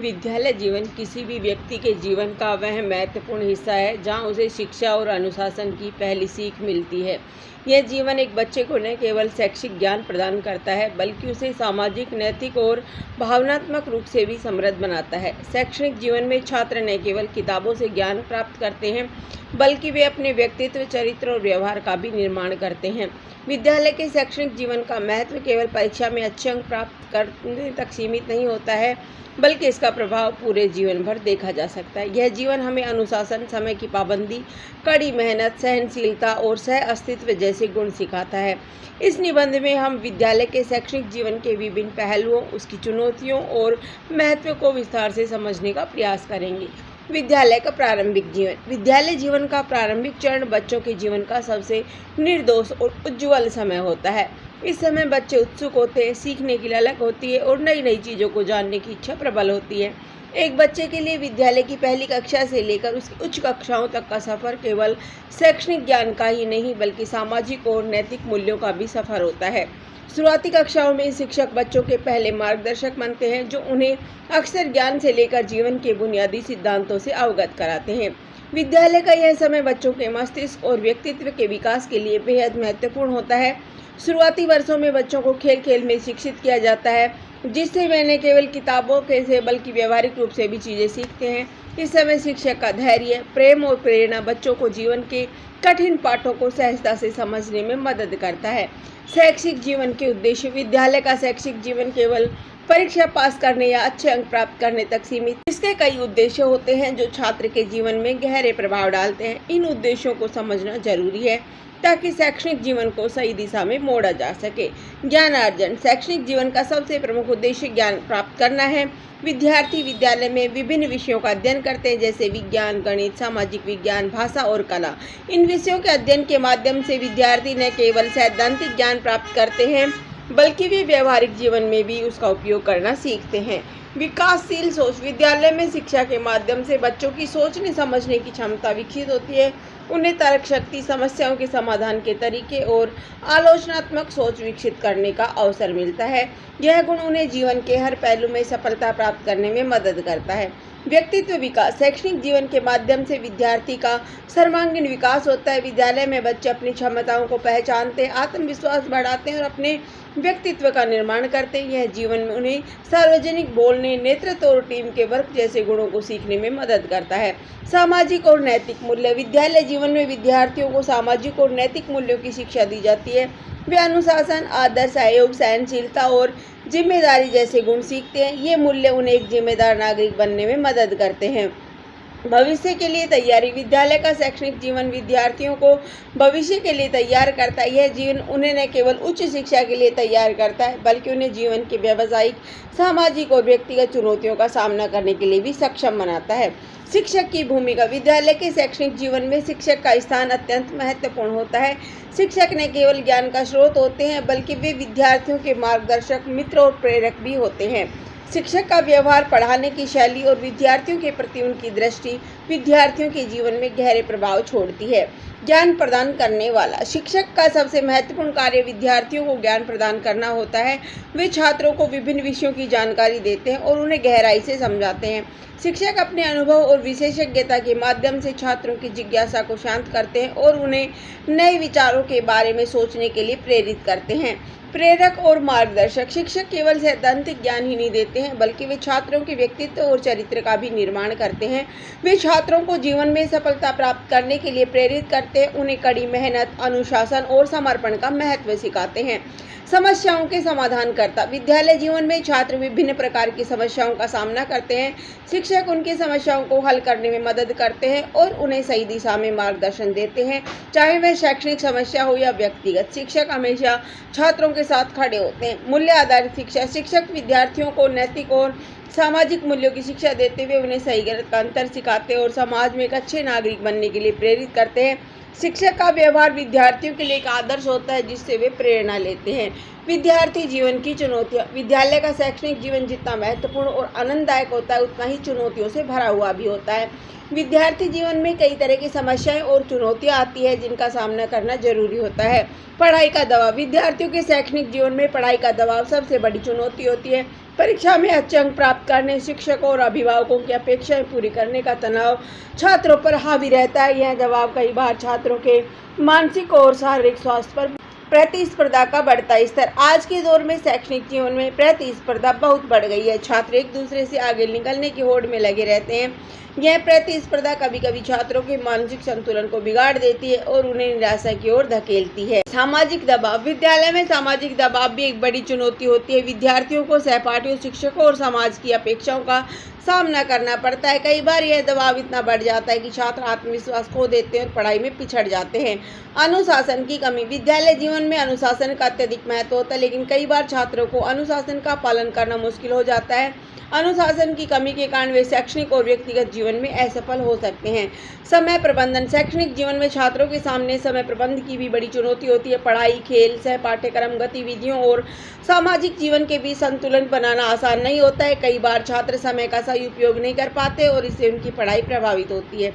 विद्यालय जीवन किसी भी व्यक्ति के जीवन का वह महत्वपूर्ण हिस्सा है जहां उसे शिक्षा और अनुशासन की पहली सीख मिलती है। यह जीवन एक बच्चे को न केवल शैक्षिक ज्ञान प्रदान करता है बल्कि उसे सामाजिक, नैतिक और भावनात्मक रूप से भी समृद्ध बनाता है। शैक्षणिक जीवन में छात्र न केवल किताबों से ज्ञान प्राप्त करते हैं बल्कि वे अपने व्यक्तित्व, चरित्र और व्यवहार का भी निर्माण करते हैं। विद्यालय के शैक्षणिक जीवन का महत्व केवल परीक्षा में अच्छे अंक प्राप्त करने तक सीमित नहीं होता है बल्कि इसका प्रभाव पूरे जीवन भर देखा जा सकता है। यह जीवन हमें अनुशासन, समय की पाबंदी, कड़ी मेहनत, सहनशीलता और सह अस्तित्व जैसे गुण सिखाता है। इस निबंध में हम विद्यालय के शैक्षणिक जीवन के विभिन्न पहलुओं, उसकी चुनौतियों और महत्व को विस्तार से समझने का प्रयास करेंगे। विद्यालय का प्रारंभिक जीवन। विद्यालय जीवन का प्रारंभिक चरण बच्चों के जीवन का सबसे निर्दोष और उज्ज्वल समय होता है। इस समय बच्चे उत्सुक होते हैं, सीखने की ललक होती है और नई नई चीज़ों को जानने की इच्छा प्रबल होती है। एक बच्चे के लिए विद्यालय की पहली कक्षा से लेकर उसकी उच्च कक्षाओं तक का सफ़र केवल शैक्षणिक ज्ञान का ही नहीं बल्कि सामाजिक और नैतिक मूल्यों का भी सफ़र होता है। शुरुआती कक्षाओं में शिक्षक बच्चों के पहले मार्गदर्शक बनते हैं जो उन्हें अक्सर ज्ञान से लेकर जीवन के बुनियादी सिद्धांतों से अवगत कराते हैं। विद्यालय का यह समय बच्चों के मस्तिष्क और व्यक्तित्व के विकास के लिए बेहद महत्वपूर्ण होता है। शुरुआती वर्षों में बच्चों को खेल खेल में शिक्षित किया जाता है जिससे वे न केवल किताबों के से बल्कि व्यवहारिक रूप से भी चीज़ें सीखते हैं। इस समय शिक्षक का धैर्य, प्रेम और प्रेरणा बच्चों को जीवन के कठिन पाठों को सहजता से समझने में मदद करता है। शैक्षिक जीवन के उद्देश्य। विद्यालय का शैक्षिक जीवन केवल परीक्षा पास करने या अच्छे अंक प्राप्त करने तक सीमित। इसके कई उद्देश्य होते हैं जो छात्र के जीवन में गहरे प्रभाव डालते हैं। इन उद्देश्यों को समझना जरूरी है ताकि शैक्षणिक जीवन को सही दिशा में मोड़ा जा सके। ज्ञानार्जन। शैक्षणिक जीवन का सबसे प्रमुख उद्देश्य ज्ञान प्राप्त करना है। विद्यार्थी विद्यालय में विभिन्न विषयों का अध्ययन करते हैं जैसे विज्ञान, गणित, सामाजिक विज्ञान, भाषा और कला। इन विषयों के अध्ययन के माध्यम से विद्यार्थी न केवल सैद्धांतिक ज्ञान प्राप्त करते हैं बल्कि वे व्यवहारिक जीवन में भी उसका उपयोग करना सीखते हैं। विकासशील सोच। विद्यालय में शिक्षा के माध्यम से बच्चों की सोचने समझने की क्षमता विकसित होती है। उन्हें तर्क शक्ति, समस्याओं के समाधान के तरीके और आलोचनात्मक सोच विकसित करने का अवसर मिलता है। यह गुण उन्हें जीवन के हर पहलू में सफलता प्राप्त करने में मदद करता है। व्यक्तित्व विकास। शैक्षणिक जीवन के माध्यम से विद्यार्थी का सर्वांगीण विकास होता है। विद्यालय में बच्चे अपनी क्षमताओं को पहचानते हैं, आत्मविश्वास बढ़ाते हैं और अपने व्यक्तित्व का निर्माण करते हैं। यह जीवन में उन्हें सार्वजनिक बोलने, नेतृत्व और टीम के वर्क जैसे गुणों को सीखने में मदद करता है। सामाजिक और नैतिक मूल्य। विद्यालय जीवन में विद्यार्थियों को सामाजिक और नैतिक मूल्यों की शिक्षा दी जाती है। वे अनुशासन, आदर, सहयोग, सहनशीलता और जिम्मेदारी जैसे गुण सीखते हैं। ये मूल्य उन्हें एक जिम्मेदार नागरिक बनने में मदद करते हैं। भविष्य के लिए तैयारी। विद्यालय का शैक्षणिक जीवन विद्यार्थियों को भविष्य के लिए तैयार करता है। यह जीवन उन्हें न केवल उच्च शिक्षा के लिए तैयार करता है बल्कि उन्हें जीवन के व्यावसायिक, सामाजिक और व्यक्तिगत चुनौतियों का सामना करने के लिए भी सक्षम बनाता है। शिक्षक की भूमिका। विद्यालय के शैक्षणिक जीवन में शिक्षक का स्थान अत्यंत महत्वपूर्ण होता है। शिक्षक न केवल ज्ञान का स्रोत होते हैं बल्कि वे विद्यार्थियों के मार्गदर्शक, मित्र और प्रेरक भी होते हैं। शिक्षक का व्यवहार, पढ़ाने की शैली और विद्यार्थियों के प्रति उनकी दृष्टि विद्यार्थियों के जीवन में गहरे प्रभाव छोड़ती है। ज्ञान प्रदान करने वाला। शिक्षक का सबसे महत्वपूर्ण कार्य विद्यार्थियों को ज्ञान प्रदान करना होता है। वे छात्रों को विभिन्न विषयों की जानकारी देते हैं और उन्हें गहराई से समझाते हैं। शिक्षक अपने अनुभव और विशेषज्ञता के माध्यम से छात्रों की जिज्ञासा को शांत करते हैं और उन्हें नए विचारों के बारे में सोचने के लिए प्रेरित करते हैं। प्रेरक और मार्गदर्शक। शिक्षक केवल सैद्धांतिक ज्ञान ही नहीं देते हैं बल्कि वे छात्रों के व्यक्तित्व और चरित्र का भी निर्माण करते हैं। वे छात्रों को जीवन में सफलता प्राप्त करने के लिए प्रेरित करते हैं, उन्हें कड़ी मेहनत, अनुशासन और समर्पण का महत्व सिखाते हैं। समस्याओं के समाधान करता। विद्यालय जीवन में छात्र विभिन्न प्रकार की समस्याओं का सामना करते हैं। शिक्षक उनकी समस्याओं को हल करने में मदद करते हैं और उन्हें सही दिशा में मार्गदर्शन देते हैं, चाहे वह शैक्षणिक समस्या हो या व्यक्तिगत। शिक्षक हमेशा छात्रों के साथ खड़े होते हैं। मूल्य आधारित शिक्षा। शिक्षक विद्यार्थियों को नैतिक और सामाजिक मूल्यों की शिक्षा देते हुए उन्हें सही गलत का अंतर सिखाते हैं और समाज में एक अच्छे नागरिक बनने के लिए प्रेरित करते हैं। शिक्षक का व्यवहार विद्यार्थियों के लिए एक आदर्श होता है जिससे वे प्रेरणा लेते हैं। विद्यार्थी जीवन की चुनौतियाँ। विद्यालय का शैक्षणिक जीवन जितना महत्वपूर्ण और आनंददायक होता है उतना ही चुनौतियों से भरा हुआ भी होता है। विद्यार्थी जीवन में कई तरह की समस्याएं और चुनौतियां आती है जिनका सामना करना जरूरी होता है। पढ़ाई का दबाव। विद्यार्थियों के शैक्षणिक जीवन में पढ़ाई का दबाव सबसे बड़ी चुनौती होती है। परीक्षा में अच्छे अंक प्राप्त करने, शिक्षकों और अभिभावकों की अपेक्षाएं पूरी करने का तनाव छात्रों पर हावी रहता है। यह दबाव कई बार छात्रों के मानसिक और शारीरिक स्वास्थ्य पर प्रतिस्पर्धा का बढ़ता स्तर। आज के दौर में शैक्षणिक जीवन में प्रतिस्पर्धा बहुत बढ़ गई है। छात्र एक दूसरे से आगे निकलने की होड़ में लगे रहते हैं। यह प्रतिस्पर्धा कभी कभी छात्रों के मानसिक संतुलन को बिगाड़ देती है और उन्हें निराशा की ओर धकेलती है। सामाजिक दबाव। विद्यालय में सामाजिक दबाव भी एक बड़ी चुनौती होती है। विद्यार्थियों को सहपाठियों, शिक्षकों और समाज की अपेक्षाओं का सामना करना पड़ता है। कई बार यह दबाव इतना बढ़ जाता है कि छात्र आत्मविश्वास खो देते हैं और पढ़ाई में पिछड़ जाते हैं। अनुशासन की कमी। विद्यालय जीवन में अनुशासन का अत्यधिक महत्व होता है, लेकिन कई बार छात्रों को अनुशासन का पालन करना मुश्किल हो जाता है। अनुशासन की कमी के कारण वे शैक्षणिक और व्यक्तिगत जीवन में असफल हो सकते हैं। समय प्रबंधन। शैक्षणिक जीवन में छात्रों के सामने समय प्रबंधन की भी बड़ी चुनौती होती है। पढ़ाई, खेल, सह पाठ्यक्रम गतिविधियों और सामाजिक जीवन के बीच संतुलन बनाना आसान नहीं होता है। कई बार छात्र समय का सही उपयोग नहीं कर पाते और इससे उनकी पढ़ाई प्रभावित होती है।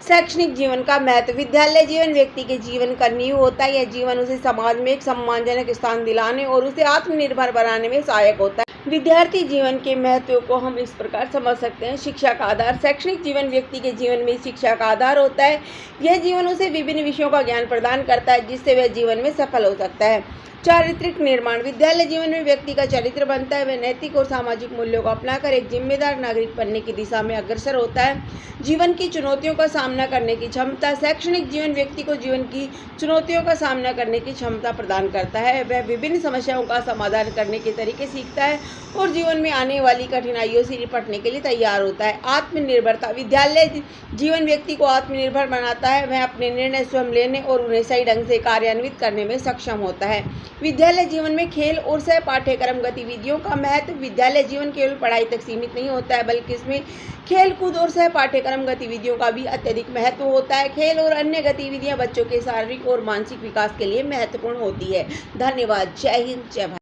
शैक्षणिक जीवन का महत्व। विद्यालय जीवन व्यक्ति के जीवन का नींव होता है। यह जीवन उसे समाज में एक सम्मानजनक स्थान दिलाने और उसे आत्मनिर्भर बनाने में सहायक होता है। विद्यार्थी जीवन के महत्व को हम इस प्रकार समझ सकते हैं। शिक्षा का आधार। शैक्षणिक जीवन व्यक्ति के जीवन में शिक्षा का आधार होता है। यह जीवन उसे विभिन्न विषयों का ज्ञान प्रदान करता है, जिससे वह जीवन में सफल हो सकता है। चारित्रिक निर्माण। विद्यालय जीवन में व्यक्ति का चरित्र बनता है। वह नैतिक और सामाजिक मूल्यों को अपनाकर एक जिम्मेदार नागरिक बनने की दिशा में अग्रसर होता है। जीवन की चुनौतियों का सामना करने की क्षमता। शैक्षणिक जीवन व्यक्ति को जीवन की चुनौतियों का सामना करने की क्षमता प्रदान करता है। वह विभिन्न समस्याओं का समाधान करने के तरीके सीखता है और जीवन में आने वाली कठिनाइयों से निपटने के लिए तैयार होता है। आत्मनिर्भरता। विद्यालय जीवन व्यक्ति को आत्मनिर्भर बनाता है। वह अपने निर्णय स्वयं लेने और उन्हें सही ढंग से कार्यान्वित करने में सक्षम होता है। विद्यालय जीवन में खेल और सह पाठ्यक्रम गतिविधियों का महत्व। विद्यालय जीवन केवल पढ़ाई तक सीमित नहीं होता है, बल्कि इसमें खेल कूद और सह पाठ्यक्रम गतिविधियों का भी अत्यधिक महत्व होता है। खेल और अन्य गतिविधियां बच्चों के शारीरिक और मानसिक विकास के लिए महत्वपूर्ण होती है। धन्यवाद। जय हिंद, जय भारत।